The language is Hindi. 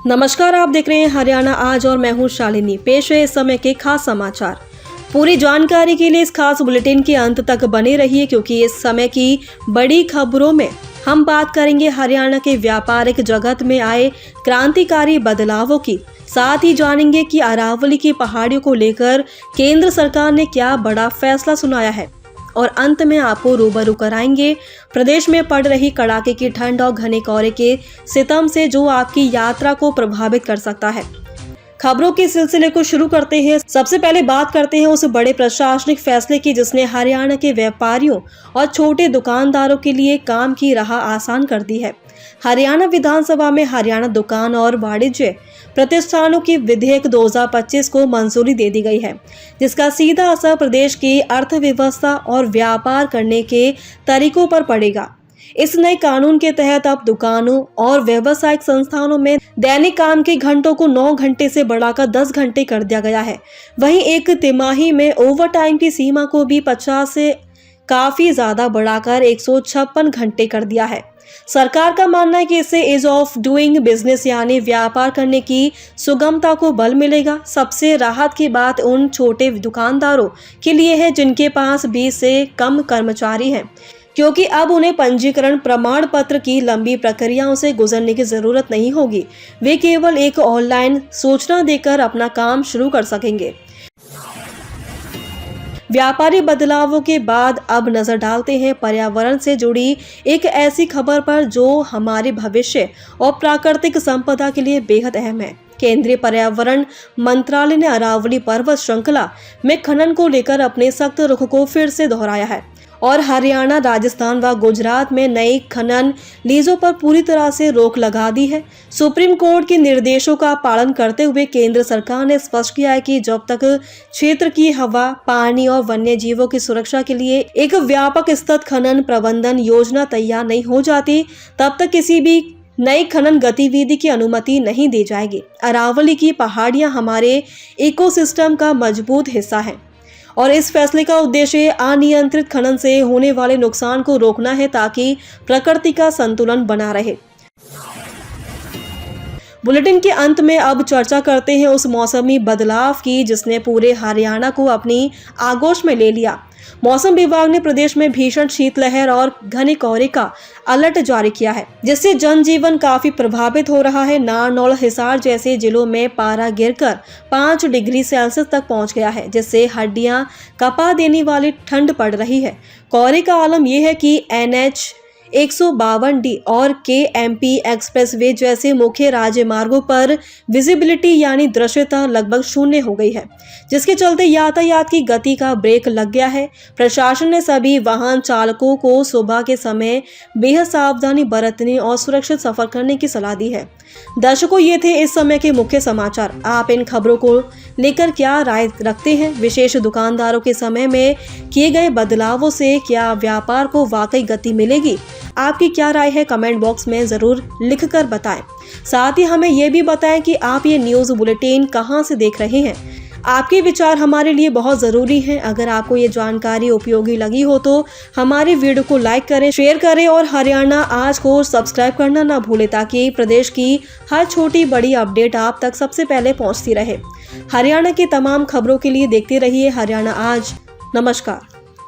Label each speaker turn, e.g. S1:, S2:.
S1: नमस्कार, आप देख रहे हैं हरियाणा आज और मैं हूं शालिनी। पेश है इस समय के खास समाचार। पूरी जानकारी के लिए इस खास बुलेटिन के अंत तक बने रहिए, क्योंकि इस समय की बड़ी खबरों में हम बात करेंगे हरियाणा के व्यापारिक जगत में आए क्रांतिकारी बदलावों की। साथ ही जानेंगे कि अरावली की पहाड़ियों को लेकर केंद्र सरकार ने क्या बड़ा फैसला सुनाया है। और अंत में आपको रूबरू कराएंगे प्रदेश में पड़ रही कड़ाके की ठंड और घने कोहरे के सितम से, जो आपकी यात्रा को प्रभावित कर सकता है। खबरों के सिलसिले को शुरू करते हैं। सबसे पहले बात करते हैं उस बड़े प्रशासनिक फैसले की जिसने हरियाणा के व्यापारियों और छोटे दुकानदारों के लिए काम की राह आसान कर दी है। हरियाणा विधानसभा में हरियाणा दुकान और वाणिज्य प्रतिष्ठानों की विधेयक 2025 को मंजूरी दे दी गई है, जिसका सीधा असर प्रदेश की अर्थव्यवस्था और व्यापार करने के तरीकों पर पड़ेगा। इस नए कानून के तहत अब दुकानों और व्यावसायिक संस्थानों में दैनिक काम के घंटों को 9 घंटे से बढ़ाकर 10 घंटे कर दिया गया है। वहीं एक तिमाही में ओवर टाइम की सीमा को भी 50 से काफी ज्यादा बढ़ाकर 156 घंटे कर दिया है। सरकार का मानना है कि इससे ईज ऑफ डूइंग बिजनेस यानी व्यापार करने की सुगमता को बल मिलेगा। सबसे राहत की बात उन छोटे दुकानदारों के लिए है जिनके पास 20 से कम कर्मचारी हैं, क्योंकि अब उन्हें पंजीकरण प्रमाण पत्र की लंबी प्रक्रियाओं से गुजरने की जरूरत नहीं होगी। वे केवल एक ऑनलाइन सूचना देकर अपना काम शुरू कर सकेंगे। व्यापारी बदलावों के बाद अब नजर डालते हैं पर्यावरण से जुड़ी एक ऐसी खबर पर जो हमारे भविष्य और प्राकृतिक संपदा के लिए बेहद अहम है। केंद्रीय पर्यावरण मंत्रालय ने अरावली पर्वत श्रृंखला में खनन को लेकर अपने सख्त रुख को फिर से दोहराया है और हरियाणा, राजस्थान व गुजरात में नई खनन लीजों पर पूरी तरह से रोक लगा दी है। सुप्रीम कोर्ट के निर्देशों का पालन करते हुए केंद्र सरकार ने स्पष्ट किया है कि जब तक क्षेत्र की हवा, पानी और वन्य जीवों की सुरक्षा के लिए एक व्यापक स्तर खनन प्रबंधन योजना तैयार नहीं हो जाती, तब तक किसी भी नई खनन गतिविधि की अनुमति नहीं दी जाएगी। अरावली की पहाड़ियां हमारे इकोसिस्टम का मजबूत हिस्सा है और इस फैसले का उद्देश्य अनियंत्रित खनन से होने वाले नुकसान को रोकना है, ताकि प्रकृति का संतुलन बना रहे। बुलेटिन के अंत में अब चर्चा करते हैं उस मौसमी बदलाव की जिसने पूरे हरियाणा को अपनी आगोश में ले लिया। मौसम विभाग ने प्रदेश में भीषण शीतलहर और घने कोहरे का अलर्ट जारी किया है, जिससे जनजीवन काफी प्रभावित हो रहा है। नारनौल, हिसार जैसे जिलों में पारा गिरकर 5 डिग्री सेल्सियस तक पहुंच गया है, जिससे हड्डियां कपा देने वाली ठंड पड़ रही है। कोहरे का आलम यह है कि NH 152D और KMP एक्सप्रेसवे जैसे मुख्य राजमार्गों पर विजिबिलिटी यानी दृश्यता लगभग शून्य हो गई है, जिसके चलते यातायात की गति का ब्रेक लग गया है। प्रशासन ने सभी वाहन चालकों को सुबह के समय बेहद सावधानी बरतने और सुरक्षित सफर करने की सलाह दी है। दर्शकों, ये थे इस समय के मुख्य समाचार। आप इन खबरों को लेकर क्या राय रखते हैं? विशेष दुकानदारों के समय में किए गए बदलावों से क्या व्यापार को वाकई गति मिलेगी? आपकी क्या राय है? कमेंट बॉक्स में जरूर लिखकर बताएं। साथ ही हमें ये भी बताएं कि आप ये न्यूज़ बुलेटिन कहां से देख रहे हैं। आपके विचार हमारे लिए बहुत ज़रूरी हैं। अगर आपको ये जानकारी उपयोगी लगी हो तो हमारे वीडियो को लाइक करें, शेयर करें और हरियाणा आज को सब्सक्राइब करना ना भूलें, ताकि प्रदेश की हर छोटी बड़ी अपडेट आप तक सबसे पहले पहुंचती रहे। हरियाणा की तमाम खबरों के लिए देखते रहिए हरियाणा आज। नमस्कार।